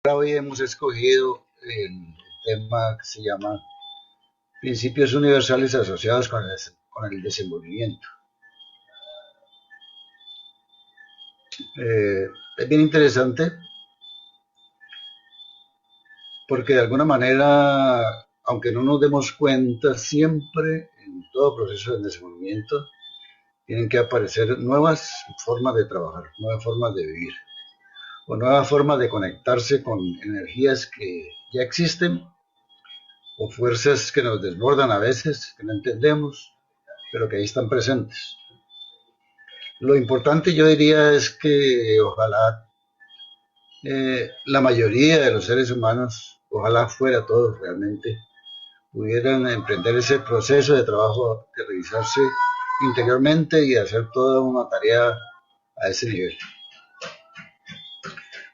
Hoy hemos escogido el tema que se llama Principios Universales asociados con el desenvolvimiento. Es bien interesante porque de alguna manera, aunque no nos demos cuenta, siempre en todo proceso de desenvolvimiento tienen que aparecer nuevas formas de trabajar, nuevas formas de vivir o nuevas formas de conectarse con energías que ya existen o fuerzas que nos desbordan a veces, que no entendemos, pero que ahí están presentes. Lo importante yo diría es que ojalá la mayoría de los seres humanos, ojalá fuera todos realmente, pudieran emprender ese proceso de trabajo, de revisarse interiormente y hacer toda una tarea a ese nivel.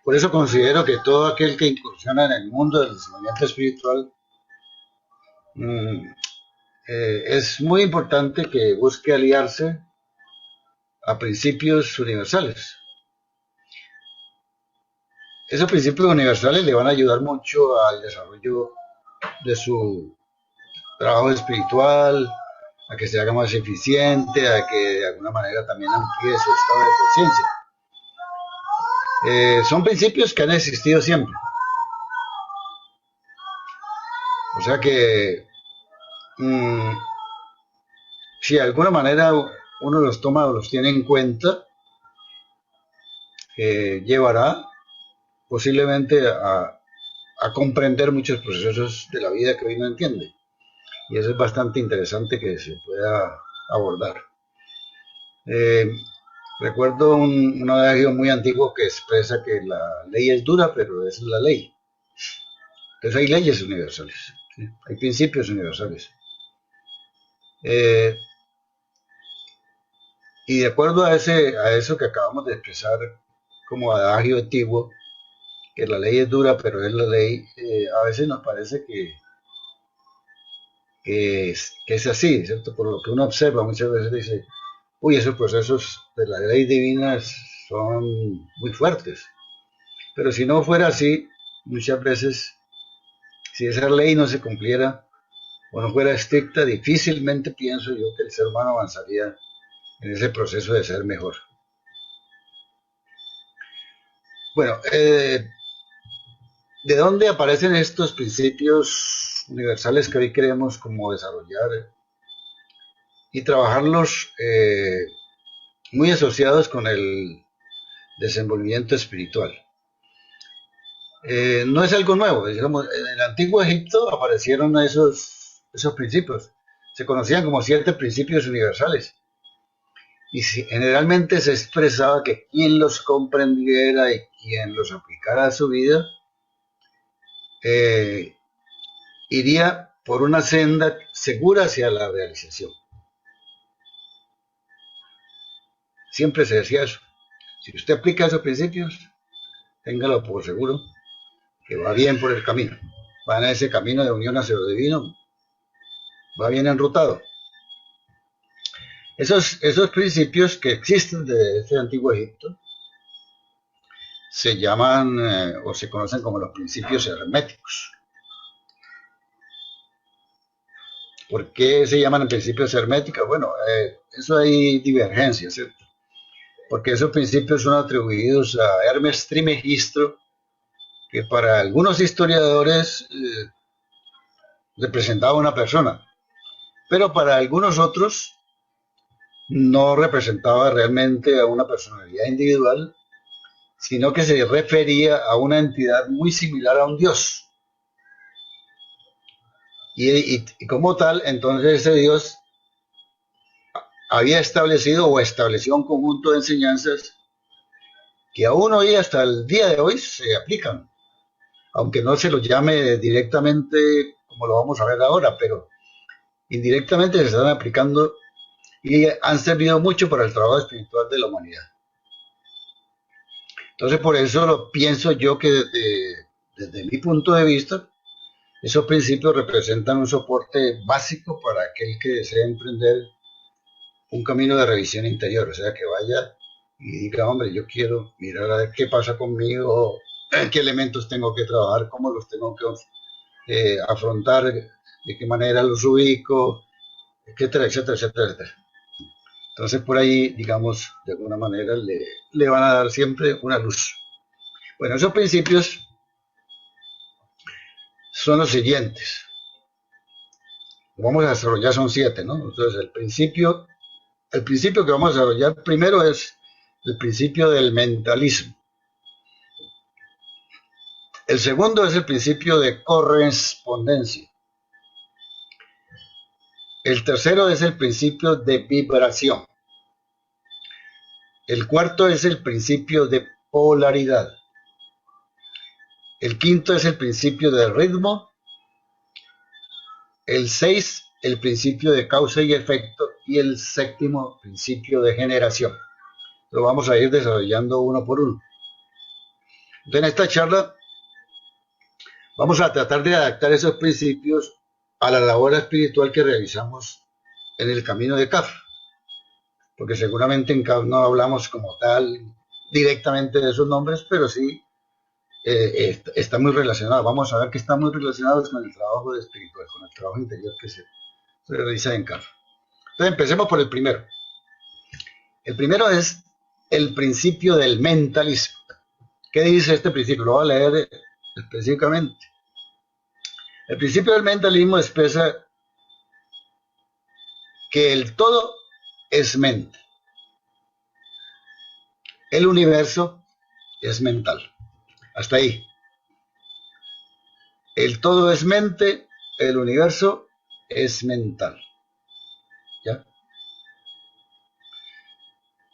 Por eso considero que todo aquel que incursiona en el mundo del desenvolvimiento espiritual mmm, es muy importante que busque aliarse a principios universales. Esos principios universales le van a ayudar mucho al desarrollo de su trabajo espiritual, a que se haga más eficiente, a que de alguna manera también amplíe su estado de conciencia. Son principios que han existido siempre. O sea que si de alguna manera uno los toma o los tiene en cuenta, llevará posiblemente a comprender muchos procesos de la vida que hoy no entiende. Y eso es bastante interesante que se pueda abordar. Recuerdo un adagio muy antiguo que expresa que la ley es dura, pero esa es la ley. Entonces hay leyes universales, ¿sí? Hay principios universales. Y de acuerdo a eso que acabamos de expresar como adagio antiguo, que la ley es dura, pero es la ley, a veces nos parece que es así, ¿cierto? Por lo que uno observa, muchas veces dice, uy, esos procesos de la ley divina son muy fuertes. Pero si no fuera así, muchas veces, si esa ley no se cumpliera o no fuera estricta, difícilmente pienso yo que el ser humano avanzaría en ese proceso de ser mejor. Bueno, ¿de dónde aparecen estos principios universales que hoy queremos como desarrollar y trabajarlos muy asociados con el desenvolvimiento espiritual? No es algo nuevo, digamos, en el antiguo Egipto aparecieron esos principios, se conocían como 7 principios universales y generalmente se expresaba que quien los comprendiera y quien los aplicara a su vida eh, iría por una senda segura hacia la realización. Siempre se decía eso. Si usted aplica esos principios, téngalo por seguro que va bien por el camino, va en ese camino de unión hacia lo divino, va bien enrutado. Esos principios que existen desde ese antiguo Egipto se llaman o se conocen como los principios herméticos. ¿Por qué se llaman principios herméticos? Bueno, eso hay divergencias, ¿cierto? Porque esos principios son atribuidos a Hermes Trismegisto, que para algunos historiadores representaba una persona, pero para algunos otros no representaba realmente a una personalidad individual, sino que se refería a una entidad muy similar a un dios. Y como tal, entonces ese dios había establecido o estableció un conjunto de enseñanzas que aún hoy, hasta el día de hoy, se aplican, aunque no se los llame directamente como lo vamos a ver ahora, pero indirectamente se están aplicando y han servido mucho para el trabajo espiritual de la humanidad. Entonces, por eso lo pienso yo que desde mi punto de vista, esos principios representan un soporte básico para aquel que desee emprender un camino de revisión interior, o sea, que vaya y diga, hombre, yo quiero mirar a ver qué pasa conmigo, qué elementos tengo que trabajar, cómo los tengo que afrontar, de qué manera los ubico, etcétera, etcétera, etcétera, etcétera. Entonces por ahí, digamos, de alguna manera le van a dar siempre una luz. Bueno, esos principios son los siguientes. Vamos a desarrollar, son 7, ¿no? Entonces el principio que vamos a desarrollar primero es el principio del mentalismo. El segundo es el principio de correspondencia. El tercero es el principio de vibración. El cuarto es el principio de polaridad. El quinto es el principio de ritmo. El 6, el principio de causa y efecto. Y el séptimo, principio de generación. Lo vamos a ir desarrollando uno por uno. Entonces, en esta charla vamos a tratar de adaptar esos principios a la labor espiritual que realizamos en el camino de CAF. Porque seguramente en CAF no hablamos como tal directamente de esos nombres, pero sí está muy relacionado. Vamos a ver que están muy relacionados con el trabajo espiritual, con el trabajo interior que se realiza en CAF. Entonces empecemos por el primero. El primero es el principio del mentalismo. ¿Qué dice este principio? Lo voy a leer específicamente. El principio del mentalismo expresa que el todo es mente. El universo es mental. Hasta ahí. El todo es mente, el universo es mental. ¿Ya?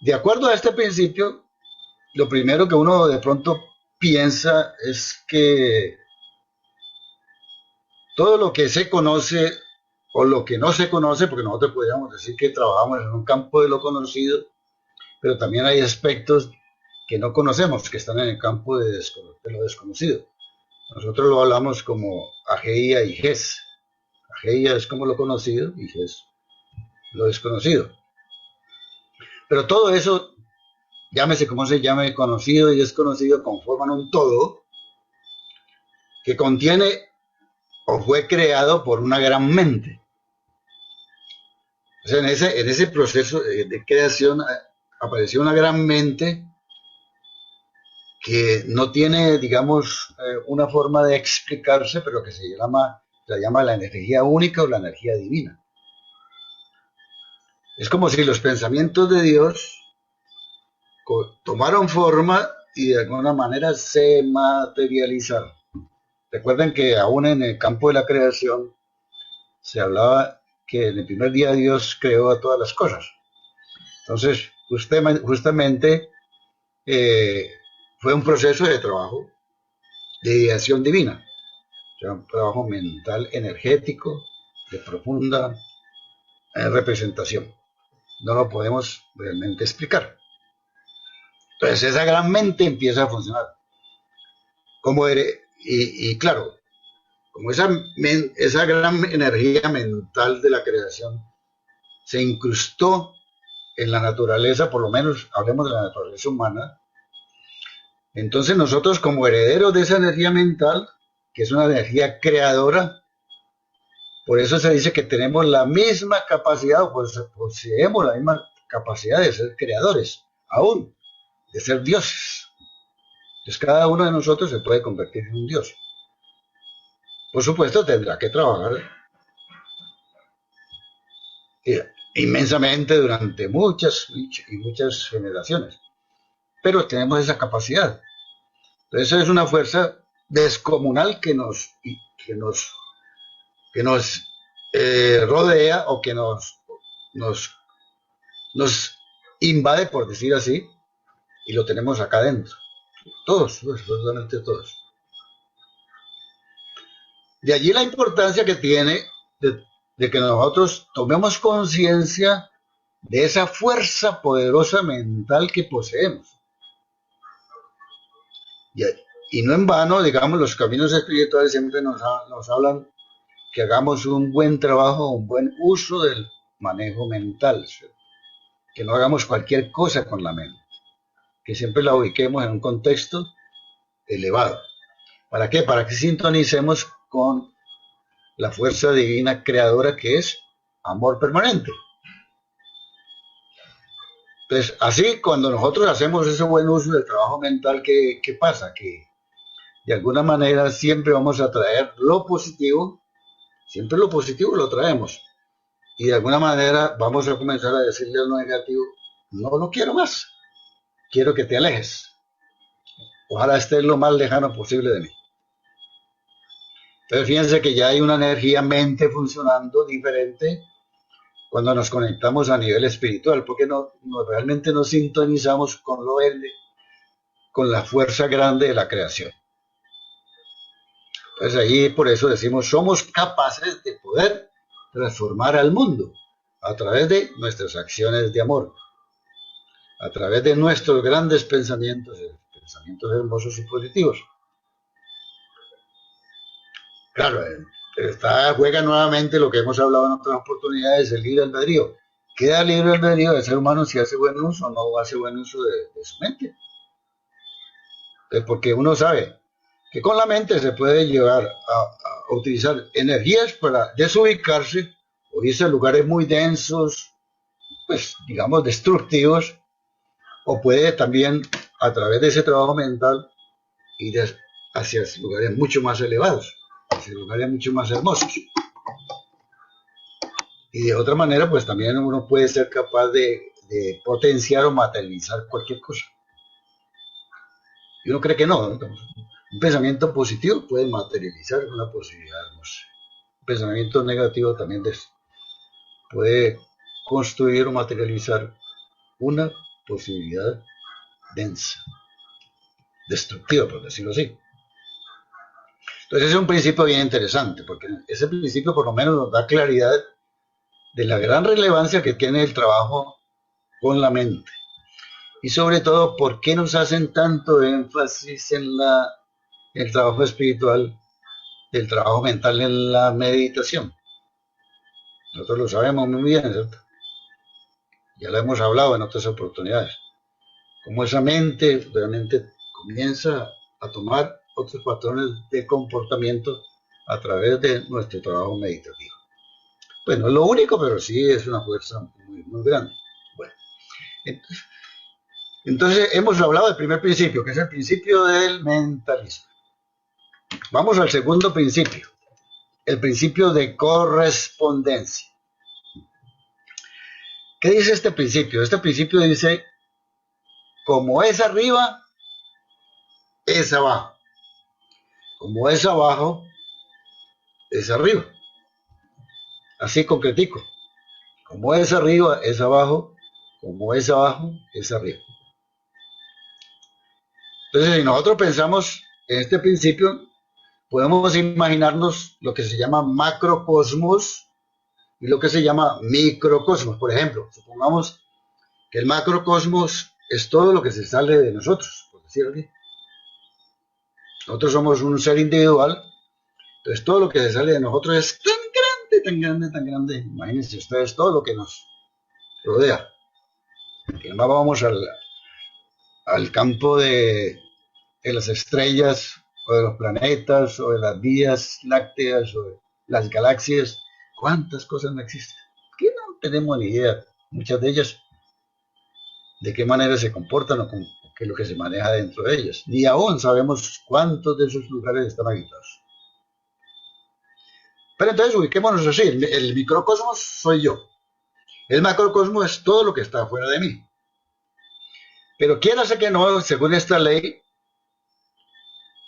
De acuerdo a este principio, lo primero que uno de pronto piensa es que todo lo que se conoce o lo que no se conoce, porque nosotros podríamos decir que trabajamos en un campo de lo conocido, pero también hay aspectos que no conocemos, que están en el campo de lo desconocido. Nosotros lo hablamos como ageia y ges. Ageia es como lo conocido y ges lo desconocido. Pero todo eso, llámese como se llame, conocido y desconocido, conforman un todo que contiene o fue creado por una gran mente. O sea, en ese proceso de creación apareció una gran mente que no tiene, digamos, una forma de explicarse, pero que se llama la energía única o la energía divina. Es como si los pensamientos de Dios tomaron forma y de alguna manera se materializaron. Recuerden que aún en el campo de la creación se hablaba que en el primer día Dios creó a todas las cosas. Entonces, justamente fue un proceso de trabajo de ideación divina, o sea, un trabajo mental energético de profunda representación. No lo podemos realmente explicar. Entonces esa gran mente empieza a funcionar. Y claro, como esa gran energía mental de la creación se incrustó en la naturaleza, por lo menos hablemos de la naturaleza humana, entonces nosotros como herederos de esa energía mental, que es una energía creadora, por eso se dice que tenemos la misma capacidad, o pues poseemos la misma capacidad de ser creadores, aún, de ser dioses. Entonces cada uno de nosotros se puede convertir en un dios. Por supuesto tendrá que trabajar inmensamente durante muchas y muchas generaciones. Pero tenemos esa capacidad. Entonces es una fuerza descomunal que nos rodea o que nos, nos invade, por decir así, y lo tenemos acá adentro. Todos, absolutamente todos. De allí la importancia que tiene de que nosotros tomemos conciencia de esa fuerza poderosa mental que poseemos. Y no en vano, digamos, los caminos espirituales siempre nos hablan que hagamos un buen trabajo, un buen uso del manejo mental, ¿cierto? Que no hagamos cualquier cosa con la mente, que siempre la ubiquemos en un contexto elevado. ¿Para qué? Para que sintonicemos con la fuerza divina creadora que es amor permanente. Entonces, así cuando nosotros hacemos ese buen uso del trabajo mental, ¿qué pasa? Que de alguna manera siempre vamos a traer lo positivo, siempre lo positivo lo traemos. Y de alguna manera vamos a comenzar a decirle a lo negativo, no lo quiero más, quiero que te alejes. Ojalá estés lo más lejano posible de mí. Entonces fíjense que ya hay una energía mente funcionando diferente cuando nos conectamos a nivel espiritual, porque realmente nos sintonizamos con lo verde, con la fuerza grande de la creación. Entonces ahí por eso decimos, somos capaces de poder transformar al mundo a través de nuestras acciones de amor, a través de nuestros grandes pensamientos hermosos y positivos. Claro, juega nuevamente lo que hemos hablado en otras oportunidades, el libre albedrío. Queda libre albedrío del ser humano si hace buen uso o no hace buen uso de su mente. Porque uno sabe que con la mente se puede llevar a utilizar energías para desubicarse o irse a lugares muy densos, pues digamos destructivos, o puede también a través de ese trabajo mental ir hacia lugares mucho más elevados, hacia lugares mucho más hermosos. Y de otra manera, pues también uno puede ser capaz de potenciar o materializar cualquier cosa. Y uno cree que no, ¿no? Un pensamiento positivo puede materializar una posibilidad hermosa. Un pensamiento negativo también puede construir o materializar una posibilidad densa, destructiva, por decirlo así. Entonces ese es un principio bien interesante, porque ese principio por lo menos nos da claridad de la gran relevancia que tiene el trabajo con la mente. Y sobre todo, ¿por qué nos hacen tanto énfasis en el trabajo espiritual, el trabajo mental en la meditación? Nosotros lo sabemos muy bien, ¿cierto? Ya lo hemos hablado en otras oportunidades. Cómo esa mente realmente comienza a tomar otros patrones de comportamiento a través de nuestro trabajo meditativo. Pues no es lo único, pero sí es una fuerza muy, muy grande. Bueno, entonces hemos hablado del primer principio, que es el principio del mentalismo. Vamos al segundo principio, el principio de correspondencia. ¿Qué dice este principio? Este principio dice, como es arriba, es abajo. Como es abajo, es arriba. Así concretico. Como es arriba, es abajo. Como es abajo, es arriba. Entonces, si nosotros pensamos en este principio, podemos imaginarnos lo que se llama macrocosmos y lo que se llama microcosmos. Por ejemplo, supongamos que el macrocosmos es todo lo que se sale de nosotros, por decirlo así. Nosotros somos un ser individual, entonces todo lo que se sale de nosotros es tan grande, tan grande, tan grande. Imagínense ustedes todo lo que nos rodea. Que más vamos al campo de las estrellas, o de los planetas, o de las vías lácteas, o de las galaxias. ¿Cuántas cosas no existen? Que no tenemos ni idea, muchas de ellas, de qué manera se comportan o qué es lo que se maneja dentro de ellas. Ni aún sabemos cuántos de esos lugares están habitados. Pero entonces ubiquémonos así, el microcosmos soy yo. El macrocosmos es todo lo que está fuera de mí. Pero quiérase que no, según esta ley,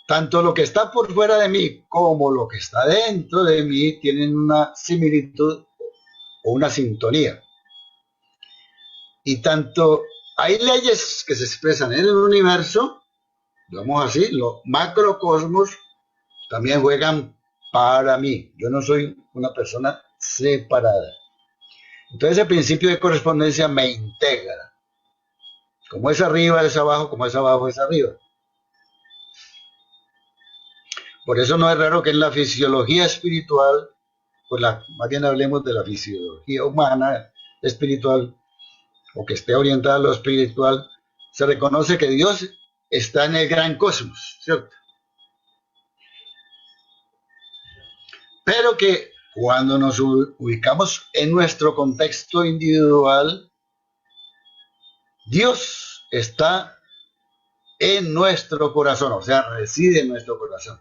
tanto lo que está por fuera de mí como lo que está dentro de mí tienen una similitud o una sintonía. Y tanto hay leyes que se expresan en el universo, digamos así, los macrocosmos también juegan para mí. Yo no soy una persona separada. Entonces el principio de correspondencia me integra. Como es arriba es abajo, como es abajo es arriba. Por eso no es raro que en la fisiología espiritual, pues más bien hablemos de la fisiología humana, espiritual, o que esté orientada a lo espiritual, se reconoce que Dios está en el gran cosmos, ¿cierto? Pero que cuando nos ubicamos en nuestro contexto individual, Dios está en nuestro corazón, o sea, reside en nuestro corazón.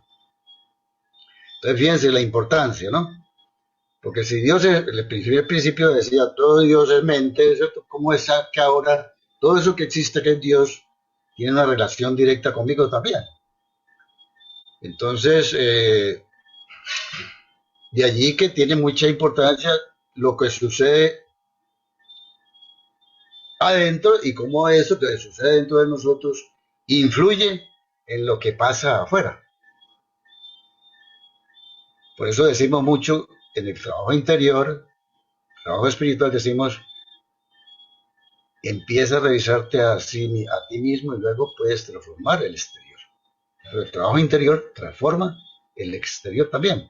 Entonces, fíjense la importancia, ¿no? Porque si Dios, el principio decía, todo Dios es mente, ¿cierto? ¿Cómo es que ahora todo eso que existe, que es Dios, tiene una relación directa conmigo también? Entonces, de allí que tiene mucha importancia lo que sucede adentro y cómo eso que sucede dentro de nosotros influye en lo que pasa afuera. Por eso decimos mucho en el trabajo interior, trabajo espiritual, decimos, empieza a revisarte a ti mismo y luego puedes transformar el exterior. Pero el trabajo interior transforma el exterior también.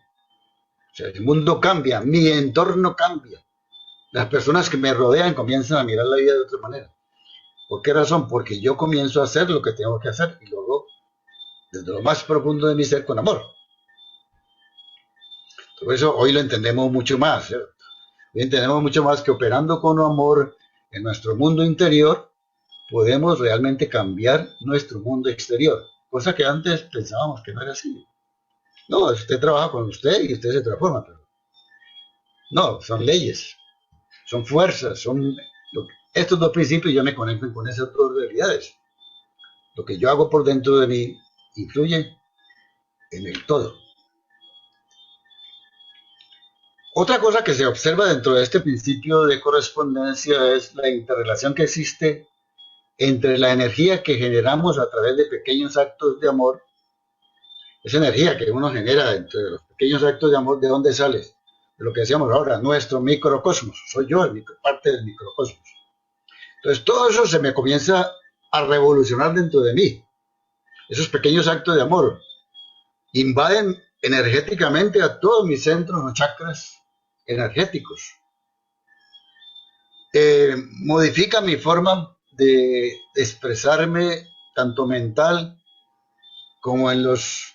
O sea, el mundo cambia, mi entorno cambia. Las personas que me rodean comienzan a mirar la vida de otra manera. ¿Por qué razón? Porque yo comienzo a hacer lo que tengo que hacer y luego desde lo más profundo de mi ser con amor. Por eso hoy lo entendemos mucho más, ¿cierto? Hoy entendemos mucho más que operando con amor en nuestro mundo interior podemos realmente cambiar nuestro mundo exterior, cosa que antes pensábamos que no era así. No, usted trabaja con usted y usted se transforma, pero no, son leyes, son fuerzas, estos dos principios ya me conectan con esas dos realidades. Lo que yo hago por dentro de mí influye en el todo. Otra cosa que se observa dentro de este principio de correspondencia es la interrelación que existe entre la energía que generamos a través de pequeños actos de amor, esa energía que uno genera entre los pequeños actos de amor, ¿de dónde sale? De lo que decíamos ahora, nuestro microcosmos, soy yo, parte del microcosmos. Entonces todo eso se me comienza a revolucionar dentro de mí. Esos pequeños actos de amor invaden energéticamente a todos mis centros o chakras energéticos. Modifica mi forma de expresarme tanto mental como en los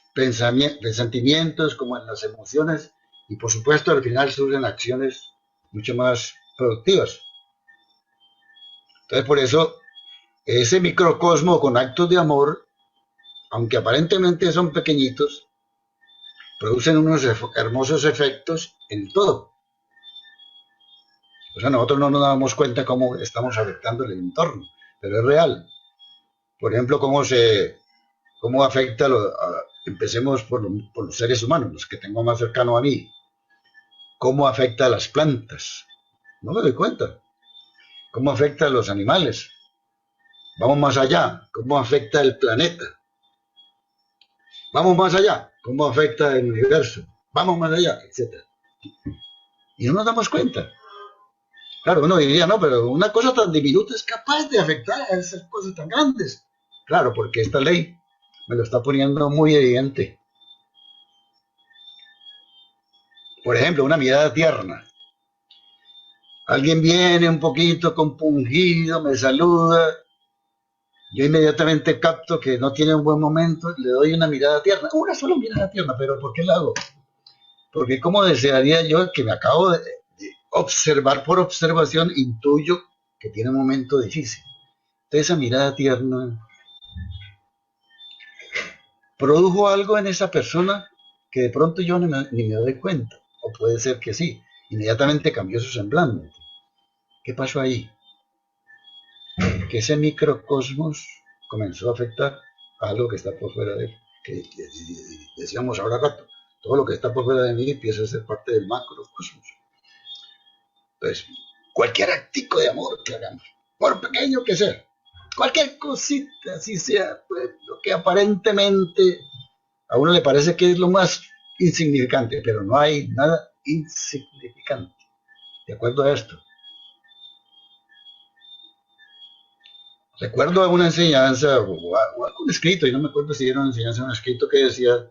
sentimientos, como en las emociones y por supuesto al final surgen acciones mucho más productivas. Entonces por eso ese microcosmo con actos de amor, aunque aparentemente son pequeñitos, producen unos hermosos efectos en todo. O sea, nosotros no nos damos cuenta cómo estamos afectando el entorno, pero es real. Por ejemplo, cómo afecta, empecemos por los seres humanos, los que tengo más cercano a mí. Cómo afecta a las plantas. No me doy cuenta. Cómo afecta a los animales. Vamos más allá. Cómo afecta el planeta. Vamos más allá. Cómo afecta el universo. Vamos más allá, etc. Y no nos damos cuenta. Claro, uno diría, no, pero una cosa tan diminuta es capaz de afectar a esas cosas tan grandes. Claro, porque esta ley me lo está poniendo muy evidente. Por ejemplo, una mirada tierna. Alguien viene un poquito compungido, me saluda, yo inmediatamente capto que no tiene un buen momento, le doy una mirada tierna, una sola mirada tierna, pero ¿por qué la hago? Porque como desearía yo que me acabo de observar por observación, intuyo que tiene un momento difícil. Entonces esa mirada tierna produjo algo en esa persona que de pronto yo ni me doy cuenta, o puede ser que sí, inmediatamente cambió su semblante. ¿Qué pasó ahí? Que ese microcosmos comenzó a afectar a algo que está por fuera de él, que decíamos ahora rato, todo lo que está por fuera de mí empieza a ser parte del macrocosmos. Entonces, cualquier actico de amor que hagamos, por pequeño que sea, cualquier cosita, así sea, pues, lo que aparentemente a uno le parece que es lo más insignificante, pero no hay nada insignificante, de acuerdo a esto. Recuerdo una enseñanza o algún escrito, y no me acuerdo si era una enseñanza o un escrito que decía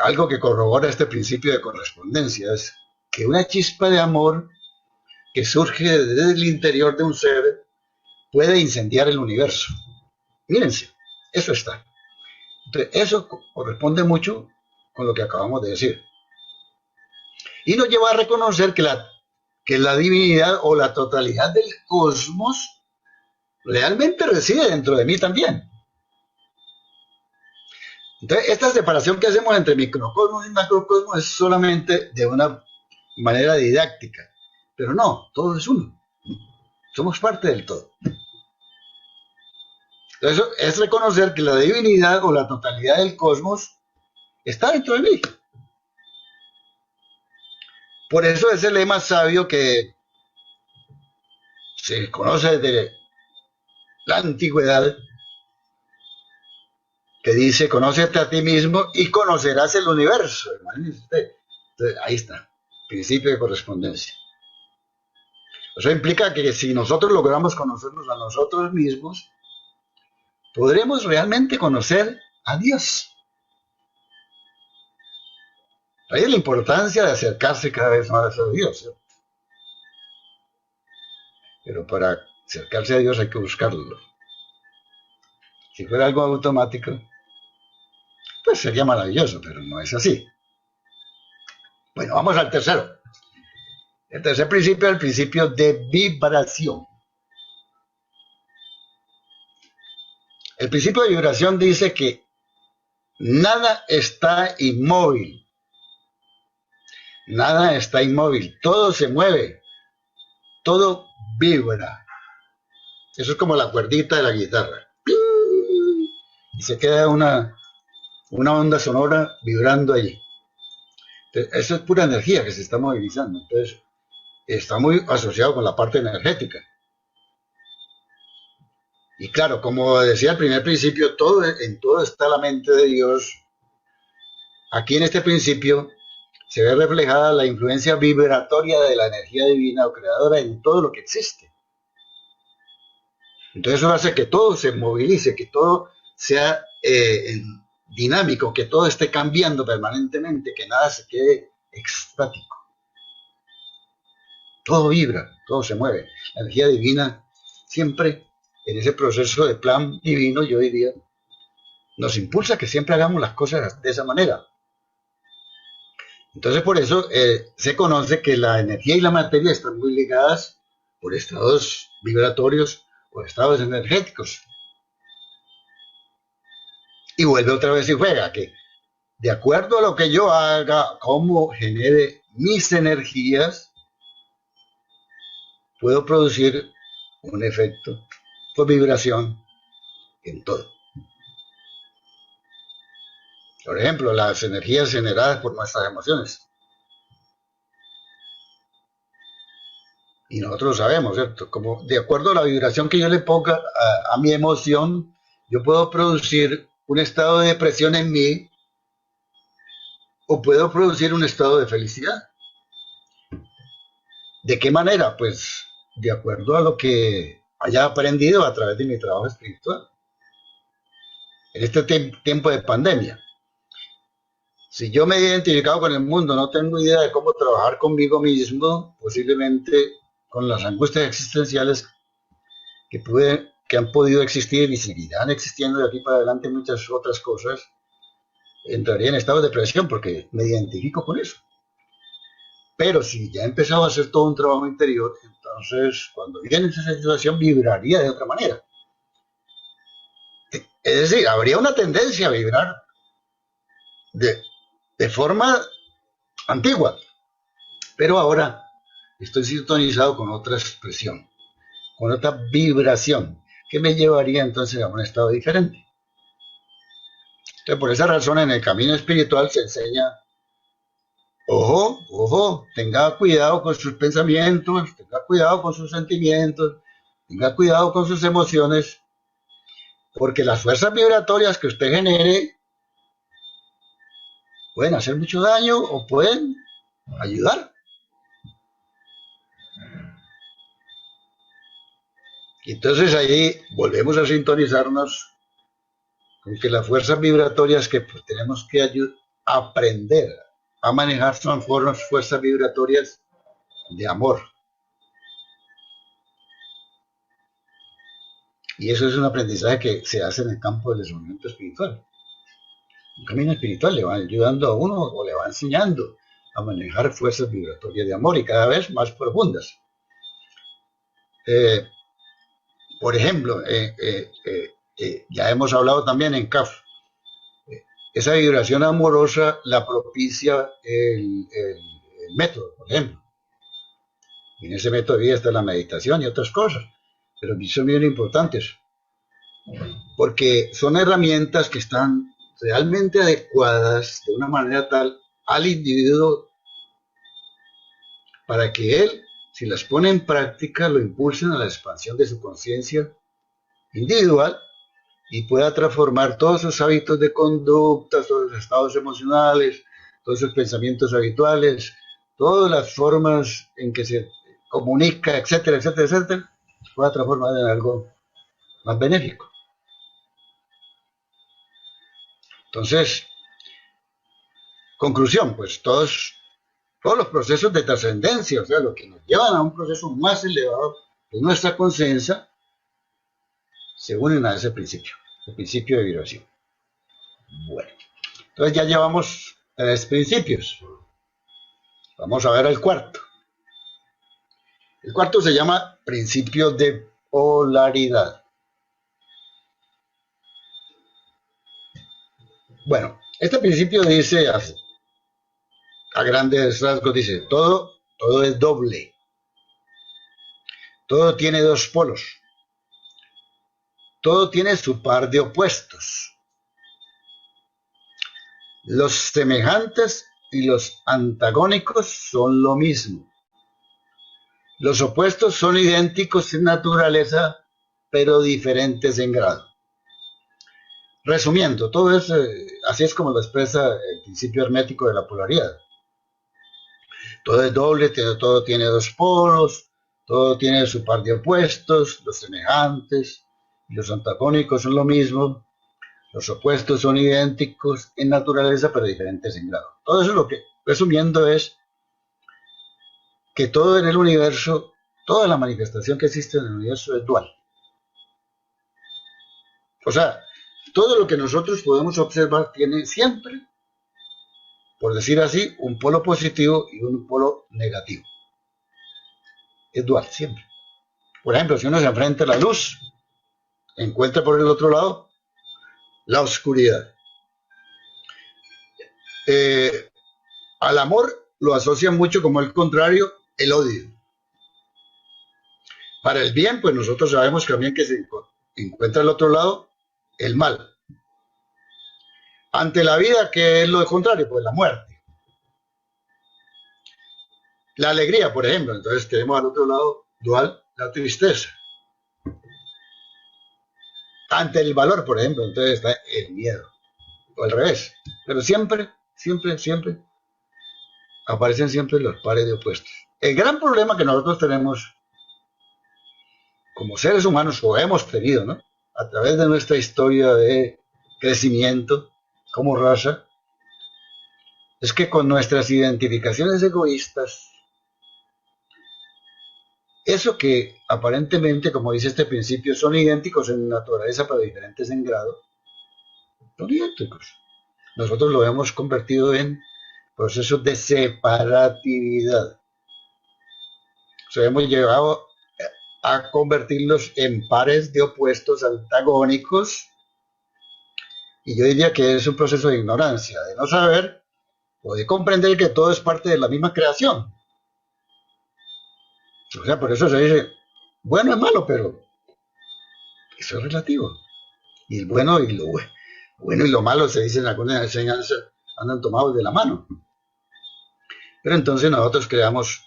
algo que corrobora este principio de correspondencia, es que una chispa de amor que surge desde el interior de un ser puede incendiar el universo. Mírense, eso está. Entonces, eso corresponde mucho con lo que acabamos de decir. Y nos lleva a reconocer que la divinidad o la totalidad del cosmos realmente reside dentro de mí también. Entonces, esta separación que hacemos entre microcosmos y macrocosmos es solamente de una manera didáctica. Pero no, todo es uno. Somos parte del todo. Entonces, es reconocer que la divinidad o la totalidad del cosmos está dentro de mí. Por eso es el lema sabio que se conoce desde la antigüedad, que dice, conócete a ti mismo y conocerás el universo. Entonces, ahí está, principio de correspondencia. Eso implica que si nosotros logramos conocernos a nosotros mismos, podremos realmente conocer a Dios. Ahí es la importancia de acercarse cada vez más a Dios, ¿cierto? Pero para acercarse a Dios hay que buscarlo. Si fuera algo automático, pues sería maravilloso, pero no es así. Bueno, vamos al tercero. El tercer principio es el principio de vibración. El principio de vibración dice que nada está inmóvil. Nada está inmóvil. Todo se mueve. Todo vibra. Eso es como la cuerdita de la guitarra. Y se queda una onda sonora vibrando allí. Entonces, eso es pura energía que se está movilizando. Entonces, está muy asociado con la parte energética. Y claro, como decía al primer principio, en todo está la mente de Dios. Aquí en este principio se ve reflejada la influencia vibratoria de la energía divina o creadora en todo lo que existe. Entonces eso hace que todo se movilice, que todo sea dinámico, que todo esté cambiando permanentemente, que nada se quede estático. Todo vibra, todo se mueve. La energía divina siempre en ese proceso de plan divino, yo diría, nos impulsa a que siempre hagamos las cosas de esa manera. Entonces por eso se conoce que la energía y la materia están muy ligadas por estados vibratorios o estados energéticos. Y vuelve otra vez y juega, que de acuerdo a lo que yo haga, cómo genere mis energías, puedo producir un efecto por vibración en todo. Por ejemplo, las energías generadas por nuestras emociones. Y nosotros lo sabemos, ¿cierto? Como de acuerdo a la vibración que yo le ponga a mi emoción, yo puedo producir un estado de depresión en mí o puedo producir un estado de felicidad. ¿De qué manera? Pues de acuerdo a lo que haya aprendido a través de mi trabajo espiritual. En este tiempo de pandemia, si yo me he identificado con el mundo, no tengo idea de cómo trabajar conmigo mismo, posiblemente con las angustias existenciales que han podido existir y seguirán existiendo de aquí para adelante muchas otras cosas, entraría en estado de depresión porque me identifico con eso. Pero si ya he empezado a hacer todo un trabajo interior, entonces cuando viene esa situación vibraría de otra manera. Es decir, habría una tendencia a vibrar de forma antigua, pero ahora estoy sintonizado con otra expresión, con otra vibración, que me llevaría entonces a un estado diferente. Entonces, por esa razón, en el camino espiritual se enseña, ojo, tenga cuidado con sus pensamientos, tenga cuidado con sus sentimientos, tenga cuidado con sus emociones, porque las fuerzas vibratorias que usted genere pueden hacer mucho daño o pueden ayudar. Y entonces ahí volvemos a sintonizarnos con que las fuerzas vibratorias que pues, tenemos que aprender a manejar son fuerzas vibratorias de amor. Y eso es un aprendizaje que se hace en el campo del desenvolvimiento espiritual. Un camino espiritual le va ayudando a uno o le va enseñando a manejar fuerzas vibratorias de amor y cada vez más profundas. Eh, por ejemplo, ya hemos hablado también en CAF, esa vibración amorosa la propicia el método, por ejemplo. En ese método de vida está la meditación y otras cosas, pero son bien importantes, porque son herramientas que están realmente adecuadas de una manera tal al individuo para que él, si las pone en práctica, lo impulsen a la expansión de su conciencia individual y pueda transformar todos sus hábitos de conducta, todos los estados emocionales, todos sus pensamientos habituales, todas las formas en que se comunica, etcétera, etcétera, etcétera, pueda transformar en algo más benéfico. Entonces, conclusión, pues todos los procesos de trascendencia, o sea, lo que nos llevan a un proceso más elevado de nuestra conciencia, se unen a ese principio, el principio de vibración. Bueno, entonces ya llevamos 3 principios. Vamos a ver el cuarto. El cuarto se llama principio de polaridad. Bueno, este principio dice así, a grandes rasgos dice, todo es doble. Todo tiene 2 polos. Todo tiene su par de opuestos. Los semejantes y los antagónicos son lo mismo. Los opuestos son idénticos en naturaleza, pero diferentes en grado. Resumiendo, todo es, así es como lo expresa el principio hermético de la polaridad. Todo es doble, todo tiene 2 polos, todo tiene su par de opuestos, los semejantes y los antagónicos son lo mismo. Los opuestos son idénticos en naturaleza, pero diferentes en grado. Todo eso lo que, resumiendo, es que todo en el universo, toda la manifestación que existe en el universo es dual. O sea, todo lo que nosotros podemos observar tiene siempre, por decir así, un polo positivo y un polo negativo. Es dual, siempre. Por ejemplo, si uno se enfrenta a la luz, encuentra por el otro lado la oscuridad. Al amor lo asocian mucho como el contrario, el odio. Para el bien, pues nosotros sabemos también que se encuentra al otro lado el mal. Ante la vida, ¿qué es lo contrario? Pues la muerte. La alegría, por ejemplo, entonces tenemos al otro lado dual la tristeza. Ante el valor, por ejemplo, entonces está el miedo. O al revés. Pero siempre, siempre, siempre aparecen siempre los pares de opuestos. El gran problema que nosotros tenemos como seres humanos, o hemos tenido, ¿no? A través de nuestra historia de crecimiento como raza, es que con nuestras identificaciones egoístas, eso que aparentemente, como dice este principio, son idénticos en naturaleza pero diferentes en grado, son idénticos. Nosotros lo hemos convertido en procesos de separatividad. O sea, hemos llegado a convertirlos en pares de opuestos antagónicos, y yo diría que es un proceso de ignorancia, de no saber o de comprender que todo es parte de la misma creación. O sea, por eso se dice, bueno es malo, pero eso es relativo. Y el bueno y lo malo se dice en algunas enseñanzas, andan tomados de la mano. Pero entonces nosotros creamos,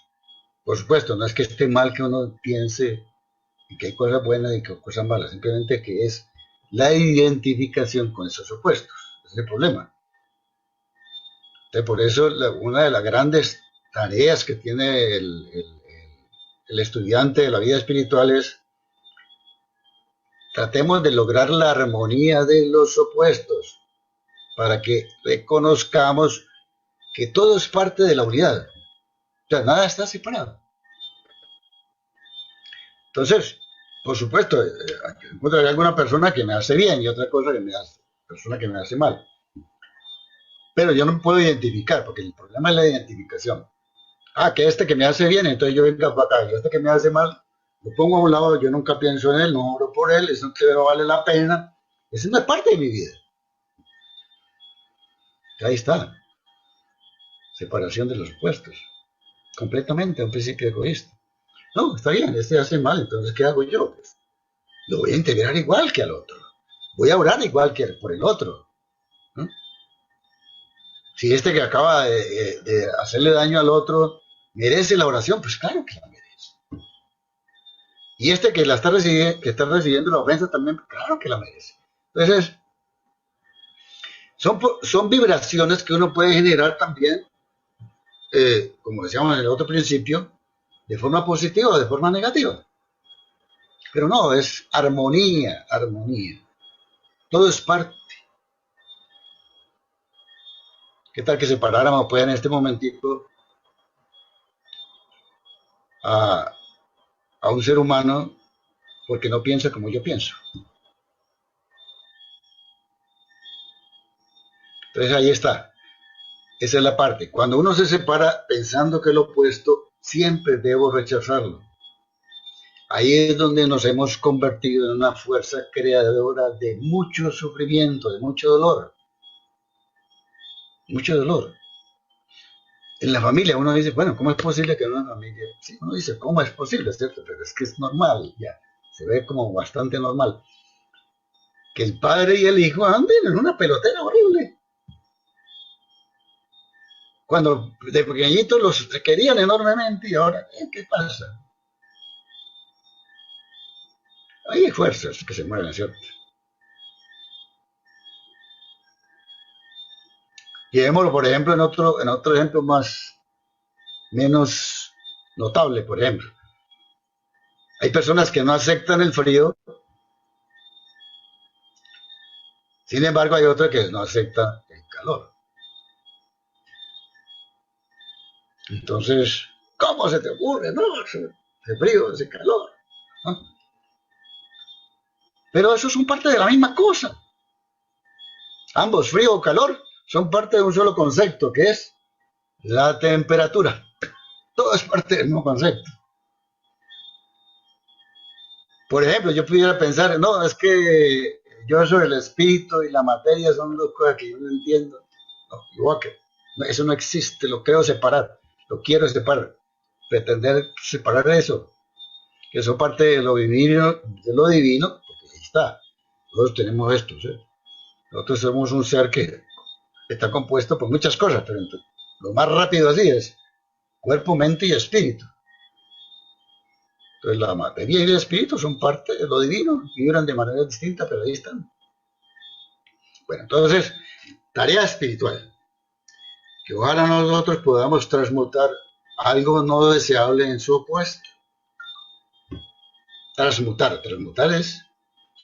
por supuesto, no es que esté mal que uno piense que hay cosas buenas y que hay cosas malas, simplemente que es la identificación con esos opuestos. Ese es el problema. Entonces, por eso una de las grandes tareas que tiene el estudiante de la vida espiritual es tratemos de lograr la armonía de los opuestos para que reconozcamos que todo es parte de la unidad. O sea, nada está separado. Entonces, Por supuesto, yo encontraré alguna persona que me hace bien y otra cosa que me hace, persona que me hace mal. Pero yo no puedo identificar, porque el problema es la identificación. Ah, que este que me hace bien, entonces yo venga para acá, y este que me hace mal, lo pongo a un lado, yo nunca pienso en él, no oro por él, eso no vale la pena. Esa no es parte de mi vida. Ahí está, separación de los puestos, completamente un principio egoísta. No, está bien, este hace mal, entonces ¿qué hago yo? Pues, lo voy a integrar igual que al otro. Voy a orar igual que por el otro, ¿no? Si este que acaba de hacerle daño al otro merece la oración, pues claro que la merece. Y este que está recibiendo la ofensa también, claro que la merece. Entonces, son vibraciones que uno puede generar también, como decíamos en el otro principio, de forma positiva o de forma negativa. Pero no, es armonía, armonía. Todo es parte. ¿Qué tal que separáramos pues en este momentito a, a un ser humano porque no piensa como yo pienso? Entonces ahí está. Esa es la parte. Cuando uno se separa pensando que es lo opuesto, siempre debo rechazarlo. Ahí es donde nos hemos convertido en una fuerza creadora de mucho sufrimiento, de mucho dolor. Mucho dolor. En la familia uno dice, bueno, ¿cómo es posible que en una familia? Sí, uno dice, ¿cómo es posible? ¿Cierto? Pero es que es normal, ya. Se ve como bastante normal. Que el padre y el hijo anden en una pelotera horrible. Cuando de pequeñitos los querían enormemente y ahora, ¿qué pasa? Hay fuerzas que se mueven, ¿cierto? Llevémoslo, por ejemplo, en otro ejemplo menos notable, por ejemplo. Hay personas que no aceptan el frío, sin embargo hay otras que no aceptan el calor. Entonces, ¿cómo se te ocurre? No, ese frío, ese calor, ¿no? Pero eso son parte de la misma cosa. Ambos, frío o calor, son parte de un solo concepto, que es la temperatura. Todo es parte del mismo concepto. Por ejemplo, yo pudiera pensar, no, es que yo soy el espíritu y la materia son dos cosas que yo no entiendo. No, igual que eso no existe, lo creo separar, lo quiero separar, pretender separar eso, que son parte de lo divino, porque ahí está, nosotros tenemos esto, ¿sí? Nosotros somos un ser que está compuesto por muchas cosas, pero lo más rápido así es cuerpo, mente y espíritu. Entonces la materia y el espíritu son parte de lo divino, vibran de manera distinta, pero ahí están. Bueno, entonces, tarea espiritual, que ojalá nosotros podamos transmutar algo no deseable en su opuesto. Transmutar es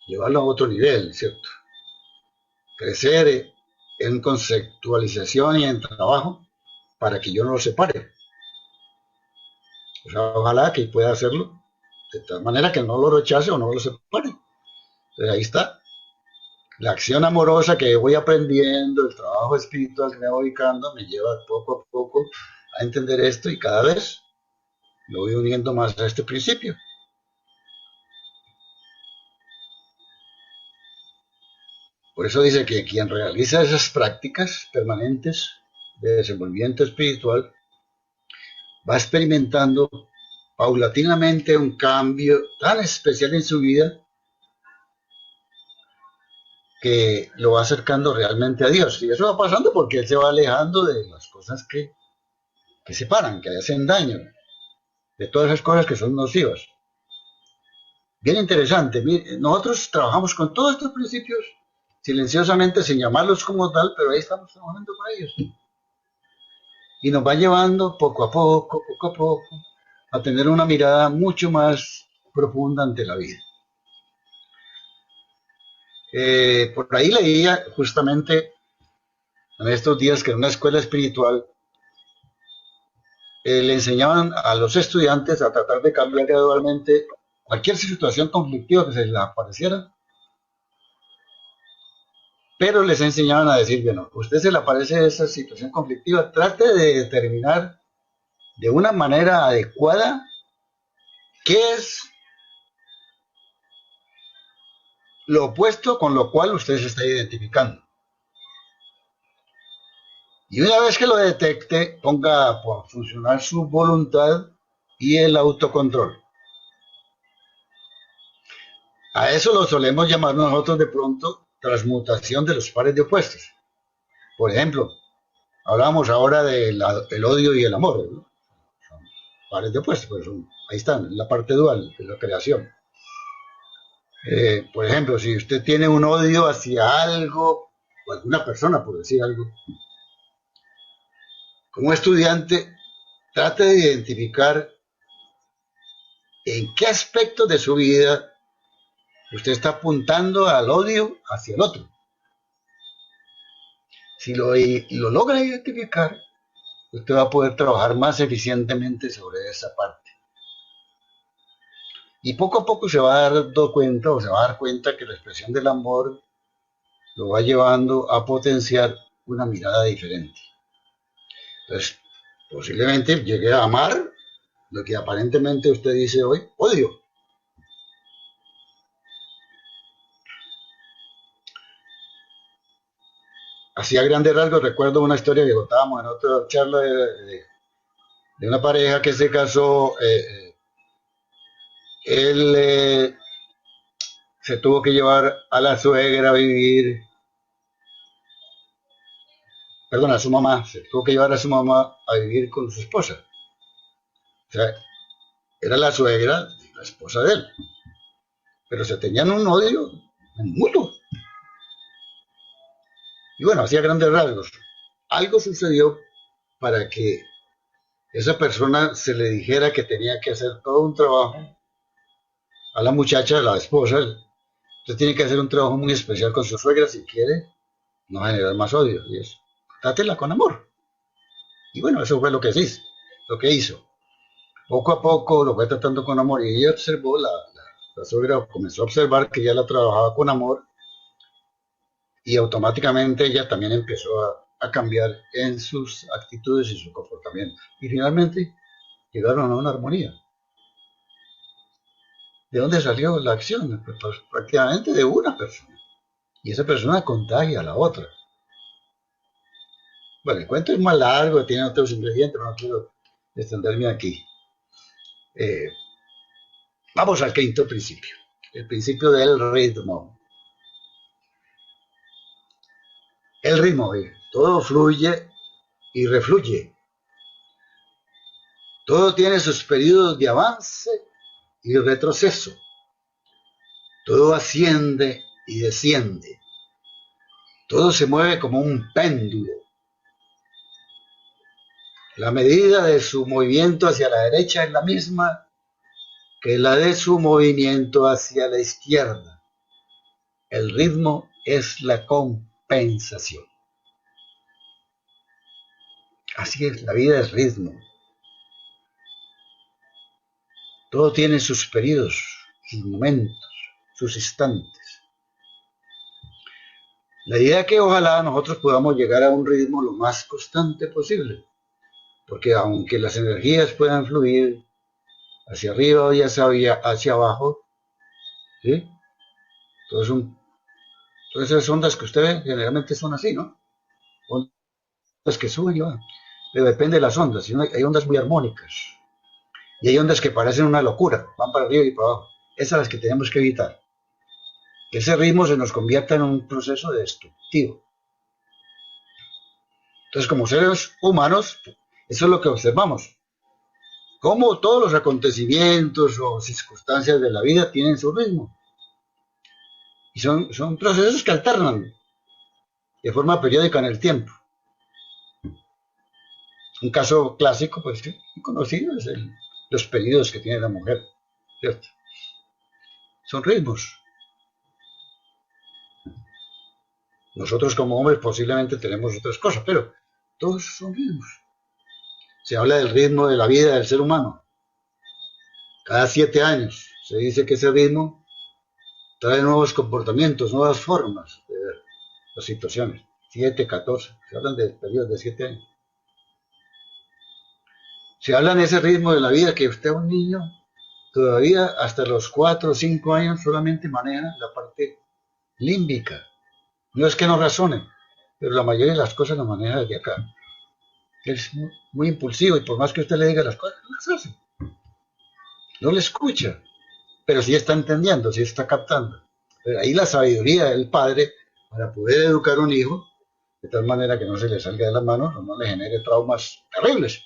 llevarlo a otro nivel, ¿cierto? Crecer en conceptualización y en trabajo para que yo no lo separe. O sea, ojalá que pueda hacerlo de tal manera que no lo rechace o no lo separe. Entonces ahí está. La acción amorosa que voy aprendiendo, el trabajo espiritual que me voy ubicando, me lleva poco a poco a entender esto y cada vez me voy uniendo más a este principio. Por eso dice que quien realiza esas prácticas permanentes de desenvolvimiento espiritual va experimentando paulatinamente un cambio tan especial en su vida que lo va acercando realmente a Dios. Y eso va pasando porque él se va alejando de las cosas que separan, que hacen daño, de todas esas cosas que son nocivas. Bien interesante. Nosotros trabajamos con todos estos principios silenciosamente, sin llamarlos como tal, pero ahí estamos trabajando con ellos. Y nos va llevando poco a poco, a tener una mirada mucho más profunda ante la vida. Por ahí leía justamente en estos días que en una escuela espiritual le enseñaban a los estudiantes a tratar de cambiar gradualmente cualquier situación conflictiva que se les apareciera, pero les enseñaban a decir, bueno, a usted se le aparece esa situación conflictiva, trate de determinar de una manera adecuada qué es lo opuesto con lo cual usted se está identificando. Y una vez que lo detecte, ponga por funcionar su voluntad y el autocontrol. A eso lo solemos llamar nosotros de pronto transmutación de los pares de opuestos. Por ejemplo, hablamos ahora del odio y el amor, ¿no? Son pares de opuestos, pues ahí están, la parte dual de la creación. Por ejemplo, si usted tiene un odio hacia algo o alguna persona, por decir algo, como estudiante, trate de identificar en qué aspecto de su vida usted está apuntando al odio hacia el otro. Si lo logra identificar, usted va a poder trabajar más eficientemente sobre esa parte. Y poco a poco se va a dar cuenta, o se va a dar cuenta que la expresión del amor lo va llevando a potenciar una mirada diferente. Entonces, posiblemente llegue a amar lo que aparentemente usted dice hoy, odio. Así a grandes rasgos recuerdo una historia que contábamos en otra charla de una pareja que se casó. Él se tuvo que llevar a la suegra a vivir, perdón, a su mamá, se tuvo que llevar a su mamá a vivir con su esposa. O sea, era la suegra, la esposa de él, pero se tenían un odio mutuo. Y bueno, hacía grandes rasgos. Algo sucedió para que esa persona se le dijera que tenía que hacer todo un trabajo a la muchacha, a la esposa. Usted tiene que hacer un trabajo muy especial con su suegra si quiere no generar más odio. Y eso, trátela con amor. Y bueno, eso fue lo que hizo. Lo que hizo. Poco a poco lo fue tratando con amor y ella observó, la suegra comenzó a observar que ella la trabajaba con amor y automáticamente ella también empezó a cambiar en sus actitudes y su comportamiento. Y finalmente llegaron a una armonía. ¿De dónde salió la acción? Pues prácticamente de una persona. Y esa persona contagia a la otra. Bueno, el cuento es más largo, tiene otros ingredientes, pero no quiero extenderme aquí. Eh, Vamos al quinto principio, el principio del ritmo. El ritmo, todo fluye y refluye. Todo tiene sus periodos de avance y retroceso. Todo asciende y desciende. Todo se mueve como un péndulo. La medida de su movimiento hacia la derecha es la misma que la de su movimiento hacia la izquierda. El ritmo es la compensación. Así es, la vida es ritmo. Todo tiene sus periodos, sus momentos, sus instantes. La idea es que ojalá nosotros podamos llegar a un ritmo lo más constante posible, porque aunque las energías puedan fluir hacia arriba y hacia abajo, ¿sí? Todas esas ondas que usted ve generalmente son así, ¿no? Ondas que suben y van, pero depende de las ondas. Hay ondas muy armónicas y hay ondas que parecen una locura, van para arriba y para abajo. Esas son las que tenemos que evitar. Que ese ritmo se nos convierta en un proceso destructivo. Entonces, como seres humanos, eso es lo que observamos. Cómo todos los acontecimientos o circunstancias de la vida tienen su ritmo. Y son procesos que alternan de forma periódica en el tiempo. Un caso clásico, pues, muy conocido, es los periodos que tiene la mujer, ¿cierto? Son ritmos. Nosotros como hombres posiblemente tenemos otras cosas, pero todos son ritmos. Se habla del ritmo de la vida del ser humano. Cada 7 años Se dice que ese ritmo trae nuevos comportamientos, nuevas formas de ver las situaciones. 7, 14, se hablan de periodos de 7 años. Se habla en ese ritmo de la vida que usted es un niño, todavía hasta los 4 o 5 años solamente maneja la parte límbica. No es que no razone, pero la mayoría de las cosas las maneja desde acá. Es muy impulsivo y por más que usted le diga las cosas, no las hace. No le escucha, pero sí está entendiendo, sí está captando. Pero ahí la sabiduría del padre para poder educar a un hijo de tal manera que no se le salga de las manos o no le genere traumas terribles.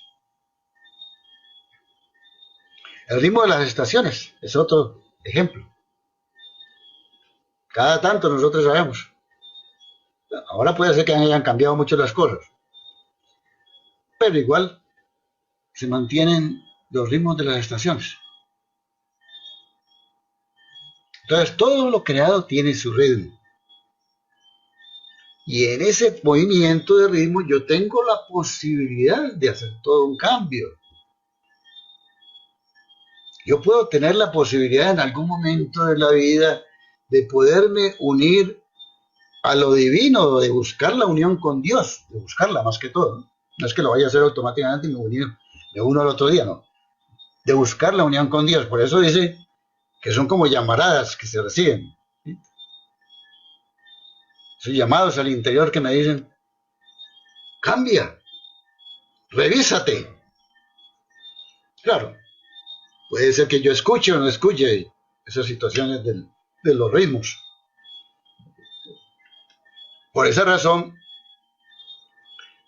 El ritmo de las estaciones es otro ejemplo. Cada tanto nosotros sabemos. Ahora puede ser que hayan cambiado mucho las cosas, pero igual se mantienen los ritmos de las estaciones. Entonces todo lo creado tiene su ritmo. Y en ese movimiento de ritmo yo tengo la posibilidad de hacer todo un cambio. Yo puedo tener la posibilidad en algún momento de la vida de poderme unir a lo divino, de buscar la unión con Dios, de buscarla más que todo. No es que lo vaya a hacer automáticamente y me uno al otro día, no. De buscar la unión con Dios. Por eso dice que son como llamaradas que se reciben. ¿Sí? Son llamados al interior que me dicen, cambia, revísate. Claro, puede ser que yo escuche o no escuche esas situaciones de los ritmos. Por esa razón,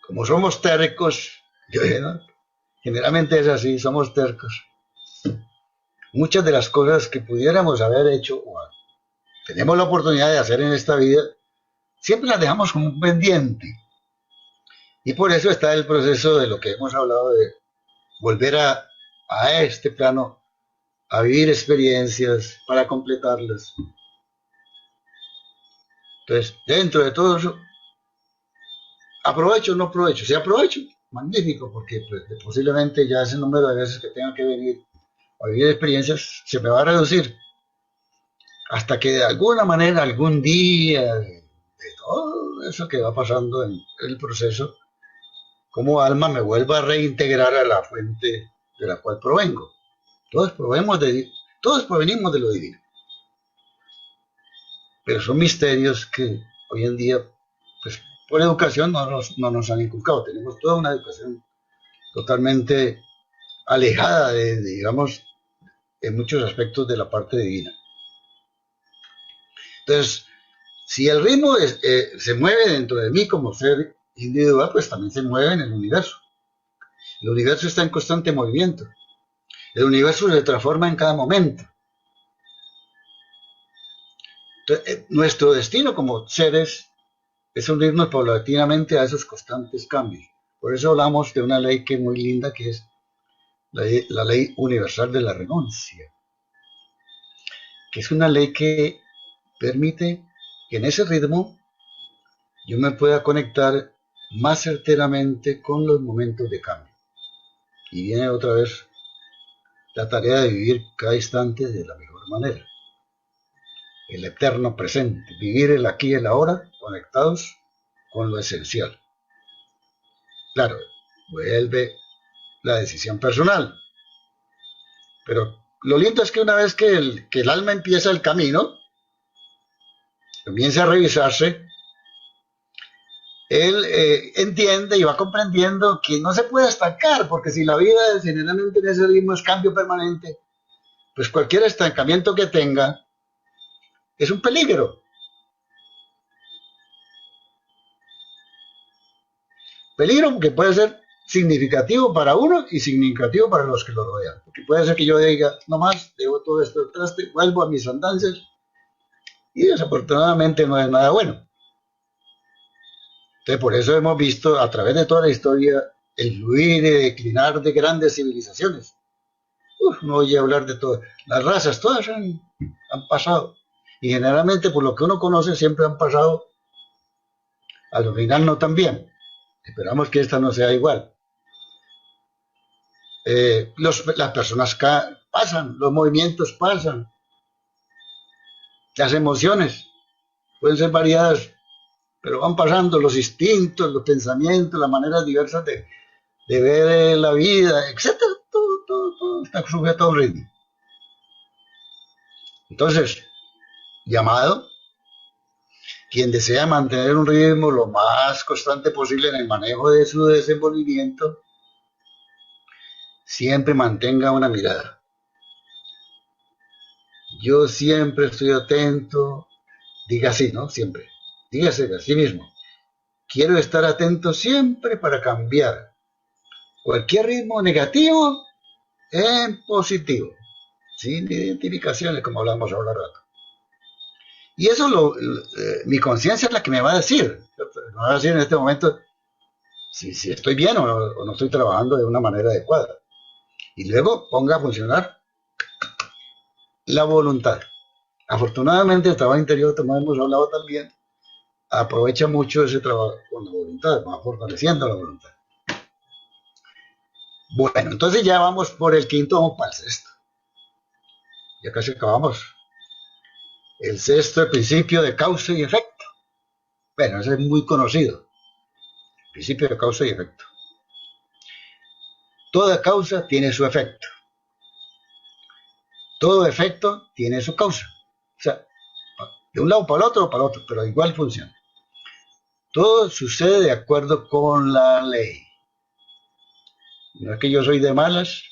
como somos tercos, ¿no? Generalmente es así, somos tercos. Muchas de las cosas que pudiéramos haber hecho o tenemos la oportunidad de hacer en esta vida, siempre las dejamos como un pendiente. Y por eso está el proceso de lo que hemos hablado de volver a este plano, a vivir experiencias para completarlas. Entonces, dentro de todo eso, aprovecho o no aprovecho. Si aprovecho, magnífico, porque pues, posiblemente ya ese número de veces que tenga que venir a vivir experiencias se me va a reducir. Hasta que de alguna manera, algún día, de todo eso que va pasando en el proceso, como alma me vuelva a reintegrar a la fuente de la cual provengo. Todos provenimos de lo divino. Pero son misterios que hoy en día, pues por educación no nos han inculcado. Tenemos toda una educación totalmente alejada digamos, en muchos aspectos de la parte divina. Entonces, si el ritmo se mueve dentro de mí como ser individual, pues también se mueve en el universo. El universo está en constante movimiento. El universo se transforma en cada momento. Entonces, nuestro destino como seres es unirnos paulatinamente a esos constantes cambios. Por eso hablamos de una ley que es muy linda, que es la ley universal de la renuncia, que es una ley que permite que en ese ritmo yo me pueda conectar más certeramente con los momentos de cambio. Y viene otra vez la tarea de vivir cada instante de la mejor manera. El eterno presente, vivir el aquí y el ahora conectados con lo esencial. Claro, vuelve la decisión personal. Pero lo lindo es que una vez que el alma empieza el camino, comienza a revisarse, él entiende y va comprendiendo que no se puede estancar, porque si la vida generalmente en ese ritmo es cambio permanente, pues cualquier estancamiento que tenga es un peligro. Peligro porque puede ser significativo para uno y significativo para los que lo rodean. Porque puede ser que yo diga, no más, dejo todo esto al traste, vuelvo a mis andanzas, y desafortunadamente no es nada bueno. Entonces, por eso hemos visto a través de toda la historia el fluir y declinar de grandes civilizaciones. No oye hablar de todo. Las razas, todas han pasado. Y generalmente, por lo que uno conoce, siempre han pasado al final no tan bien. Esperamos que esta no sea igual. Las personas pasan, los movimientos pasan, las emociones pueden ser variadas, pero van pasando los instintos, los pensamientos, las maneras diversas de ver la vida, etcétera, todo está sujeto a un ritmo. Entonces, llamado, quien desea mantener un ritmo lo más constante posible en el manejo de su desenvolvimiento, siempre mantenga una mirada. Yo siempre estoy atento, diga así, ¿no? Siempre. Dígase a sí mismo. Quiero estar atento siempre para cambiar cualquier ritmo negativo en positivo, sin identificaciones, como hablamos ahora rato. Y eso mi conciencia es la que me va a decir. Me va a decir en este momento si estoy bien o no estoy trabajando de una manera adecuada. Y luego ponga a funcionar la voluntad. Afortunadamente el trabajo interior, como hemos hablado también, aprovecha mucho ese trabajo con la voluntad, va fortaleciendo la voluntad. Bueno, entonces ya vamos por el quinto, vamos para el sexto. Ya casi acabamos. El sexto, el principio de causa y efecto. Bueno, ese es muy conocido. Principio de causa y efecto. Toda causa tiene su efecto. Todo efecto tiene su causa. O sea, de un lado para el otro, pero igual funciona. Todo sucede de acuerdo con la ley. No es que yo soy de malas,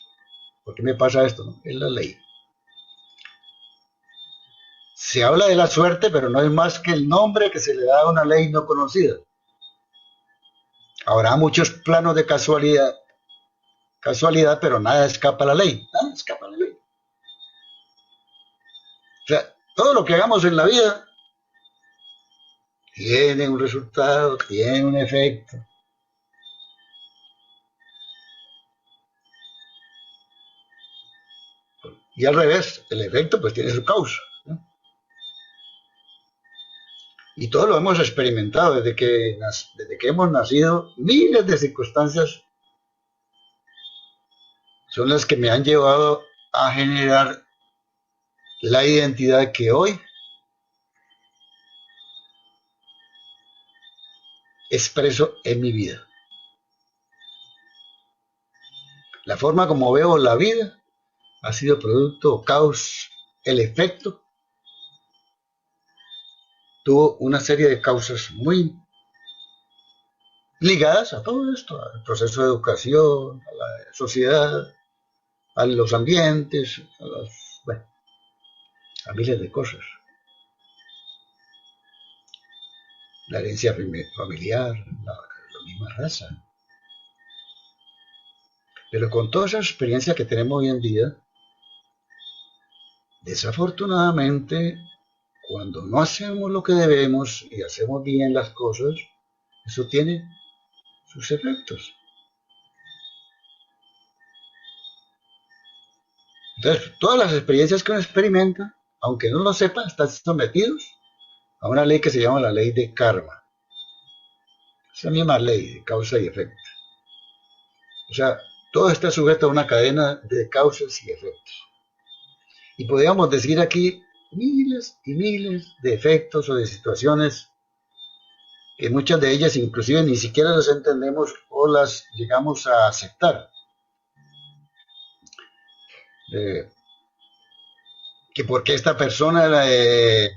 ¿por qué me pasa esto? No, es la ley. Se habla de la suerte, pero no es más que el nombre que se le da a una ley no conocida. Habrá muchos planos de casualidad, pero nada escapa a la ley. Nada escapa a la ley. O sea, todo lo que hagamos en la vida tiene un resultado, tiene un efecto. Y al revés, el efecto pues tiene su causa, ¿no? Y todo lo hemos experimentado desde que hemos nacido. Miles de circunstancias son las que me han llevado a generar la identidad que hoy expreso en mi vida. La forma como veo la vida ha sido producto o causa, el efecto tuvo una serie de causas muy ligadas a todo esto, al proceso de educación, a la sociedad, a los ambientes, bueno, a miles de cosas. La herencia familiar, la misma raza. Pero con toda esa experiencia que tenemos hoy en día, desafortunadamente, cuando no hacemos lo que debemos y hacemos bien las cosas, eso tiene sus efectos. Entonces, todas las experiencias que uno experimenta, aunque no lo sepa, están sometidos a una ley que se llama la ley de karma. Esa misma ley de causa y efecto. O sea, todo está sujeto a una cadena de causas y efectos. Y podríamos decir aquí miles y miles de efectos o de situaciones que muchas de ellas inclusive ni siquiera las entendemos o las llegamos a aceptar. Que porque esta persona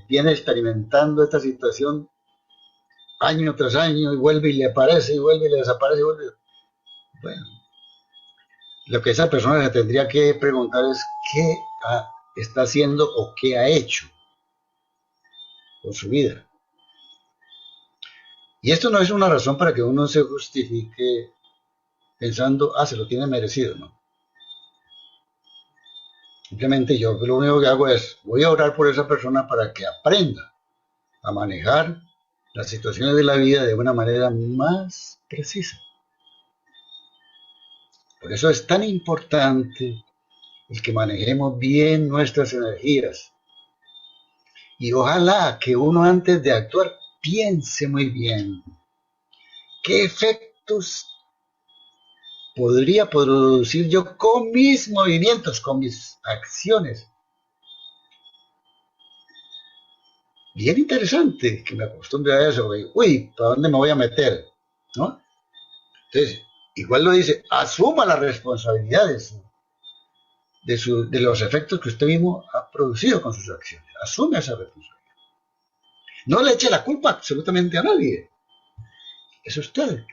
viene experimentando esta situación año tras año y vuelve y le aparece y vuelve y le desaparece y vuelve. Bueno, lo que esa persona se tendría que preguntar es qué está haciendo o qué ha hecho con su vida. Y esto no es una razón para que uno se justifique pensando, se lo tiene merecido, ¿no? Simplemente yo lo único que hago es, voy a orar por esa persona para que aprenda a manejar las situaciones de la vida de una manera más precisa. Por eso es tan importante el que manejemos bien nuestras energías. Y ojalá que uno antes de actuar piense muy bien qué efectos podría producir yo con mis movimientos, con mis acciones. Bien interesante que me acostumbre a eso. Uy, ¿para dónde me voy a meter? ¿No? Entonces, igual lo dice, asuma las responsabilidades de los efectos que usted mismo ha producido con sus acciones. Asume esa responsabilidad. No le eche la culpa absolutamente a nadie. Es usted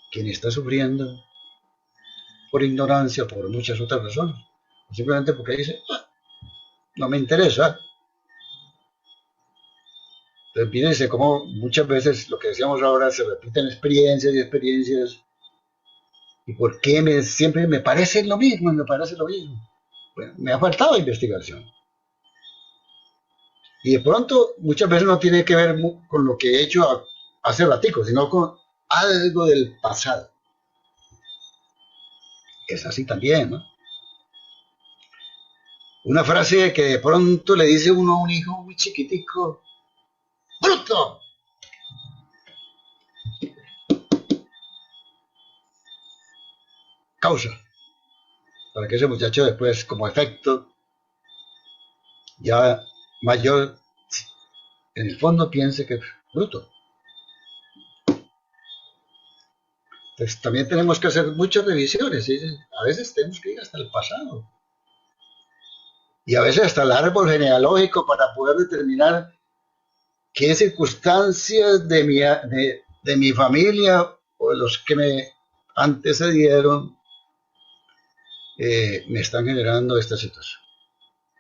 quien está sufriendo por ignorancia, por muchas otras razones. O simplemente porque dice, no me interesa. Entonces, fíjense cómo muchas veces lo que decíamos ahora se repiten experiencias y experiencias. ¿Y por qué siempre me parece lo mismo? Me parece lo mismo. Bueno, me ha faltado investigación. Y de pronto, muchas veces no tiene que ver con lo que he hecho hace ratico, sino con algo del pasado. Es así también, ¿no? Una frase que de pronto le dice uno a un hijo muy chiquitico, ¡bruto! Causa. Para que ese muchacho después, como efecto, ya mayor, en el fondo piense que es bruto. Entonces también tenemos que hacer muchas revisiones. ¿Sí? A veces tenemos que ir hasta el pasado. Y a veces hasta el árbol genealógico para poder determinar qué circunstancias de mi familia o de los que me antecedieron me están generando esta situación.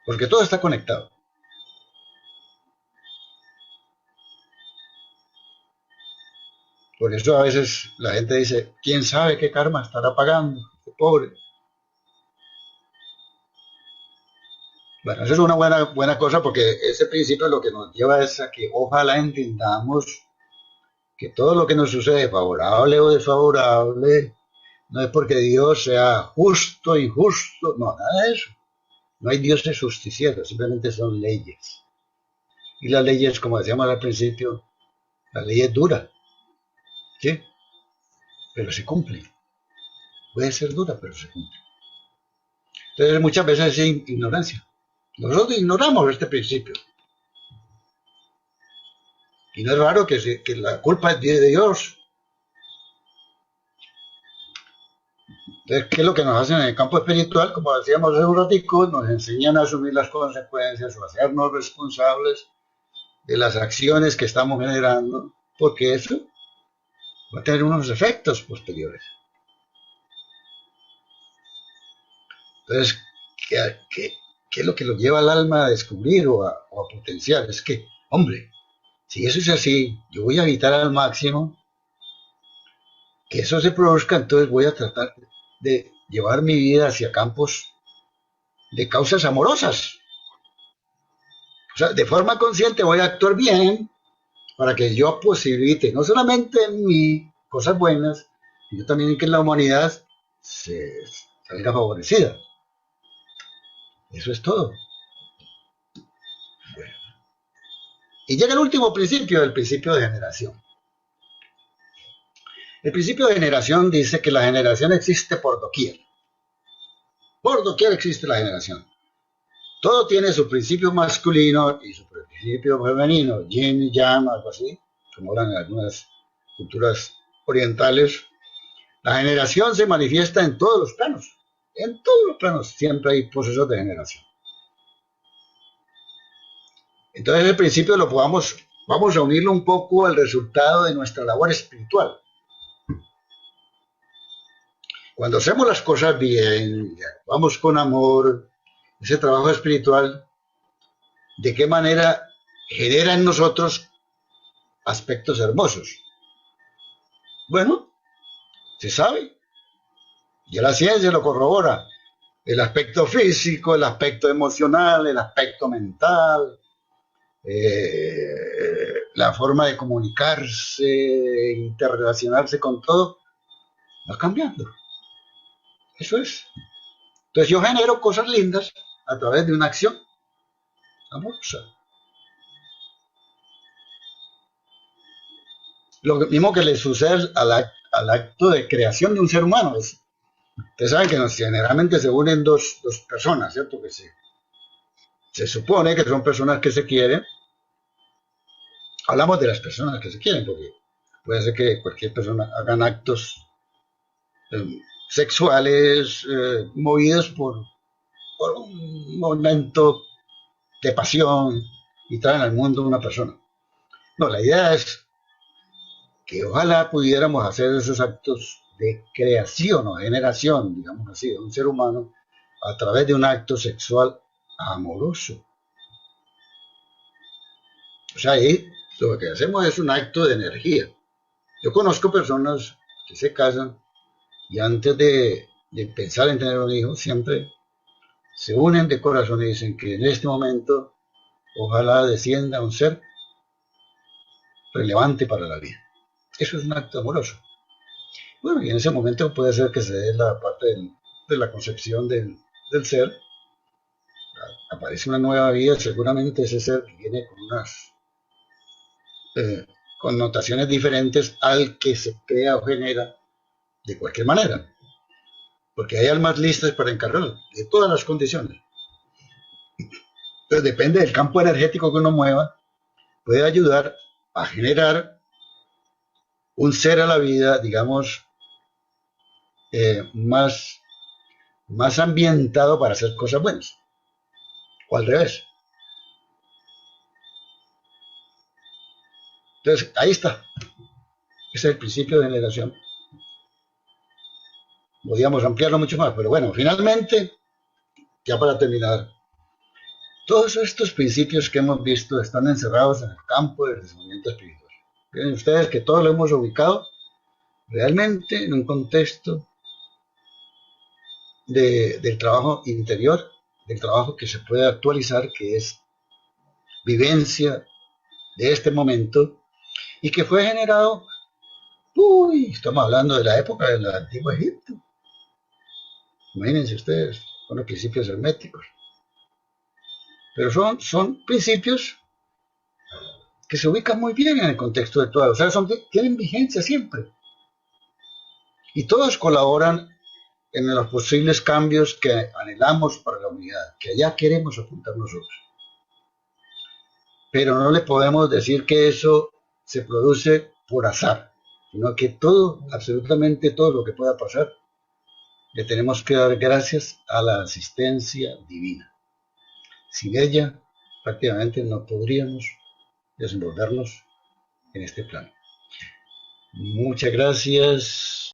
Porque todo está conectado. Por eso a veces la gente dice, ¿quién sabe qué karma estará pagando? Qué pobre. Bueno, eso es una buena cosa porque ese principio lo que nos lleva es a que ojalá entendamos que todo lo que nos sucede, favorable o desfavorable, no es porque Dios sea justo, injusto, no, nada de eso. No hay dioses justicieros, simplemente son leyes. Y las leyes, como decíamos al principio, la ley es dura, ¿sí? Pero se cumple. Puede ser dura, pero se cumple. Entonces muchas veces es ignorancia. Nosotros ignoramos este principio. Y no es raro que la culpa es de Dios. Entonces, ¿qué es lo que nos hacen en el campo espiritual? Como decíamos hace un ratico, nos enseñan a asumir las consecuencias o a hacernos responsables de las acciones que estamos generando, porque eso va a tener unos efectos posteriores. Entonces, ¿qué es lo que lo lleva al alma a descubrir o a potenciar? Es que, hombre, si eso es así, yo voy a evitar al máximo que eso se produzca, entonces voy a tratar de llevar mi vida hacia campos de causas amorosas. O sea, de forma consciente voy a actuar bien para que yo posibilite no solamente en mí cosas buenas, sino también que la humanidad se salga favorecida. Eso es todo. Bueno. Y llega el último principio, el principio de generación. El principio de generación dice que la generación existe por doquier. Por doquier existe la generación. Todo tiene su principio masculino y su principio femenino, yin y yang, algo así, como hablan en algunas culturas orientales. La generación se manifiesta en todos los planos. En todos los planos siempre hay procesos de generación. Entonces el principio vamos a unirlo un poco al resultado de nuestra labor espiritual. Cuando hacemos las cosas bien, vamos con amor, ese trabajo espiritual, ¿de qué manera genera en nosotros aspectos hermosos? Bueno, se sabe, ya la ciencia lo corrobora. El aspecto físico, el aspecto emocional, el aspecto mental, la forma de comunicarse, interrelacionarse con todo, va cambiando. Eso es. Entonces yo genero cosas lindas a través de una acción amorosa. Lo mismo que le sucede al acto de creación de un ser humano. Ustedes saben que generalmente se unen dos personas, ¿cierto? Que se supone que son personas que se quieren. Hablamos de las personas que se quieren, porque puede ser que cualquier persona hagan actos sexuales movidos por un momento de pasión y traen al mundo una persona. No, la idea es que ojalá pudiéramos hacer esos actos de creación o generación, digamos así, de un ser humano a través de un acto sexual amoroso. O sea, ahí lo que hacemos es un acto de energía. Yo conozco personas que se casan y antes de pensar en tener un hijo, siempre se unen de corazón y dicen que en este momento ojalá descienda un ser relevante para la vida. Eso es un acto amoroso. Bueno, y en ese momento puede ser que se dé la parte de la concepción del ser, aparece una nueva vida, seguramente ese ser viene con unas eh, connotaciones diferentes al que se crea o genera de cualquier manera, porque hay almas listas para encargarlo, de todas las condiciones. Entonces depende del campo energético que uno mueva, puede ayudar a generar un ser a la vida, digamos, más ambientado para hacer cosas buenas, o al revés. Entonces, ahí está. Ese es el principio de generación. Podríamos ampliarlo mucho más, pero bueno, finalmente, ya para terminar, todos estos principios que hemos visto están encerrados en el campo del desarrollo espiritual. Miren ustedes que todos lo hemos ubicado realmente en un contexto del trabajo interior, del trabajo que se puede actualizar, que es vivencia de este momento y que fue generado, estamos hablando de la época del antiguo Egipto. Imagínense ustedes, con los principios herméticos. Pero son principios que se ubican muy bien en el contexto actual, o sea, tienen vigencia siempre. Y todos colaboran en los posibles cambios que anhelamos para la humanidad, que allá queremos apuntar nosotros. Pero no le podemos decir que eso se produce por azar, sino que todo, absolutamente todo lo que pueda pasar, le tenemos que dar gracias a la asistencia divina. Sin ella, prácticamente no podríamos desenvolvernos en este plano. Muchas gracias.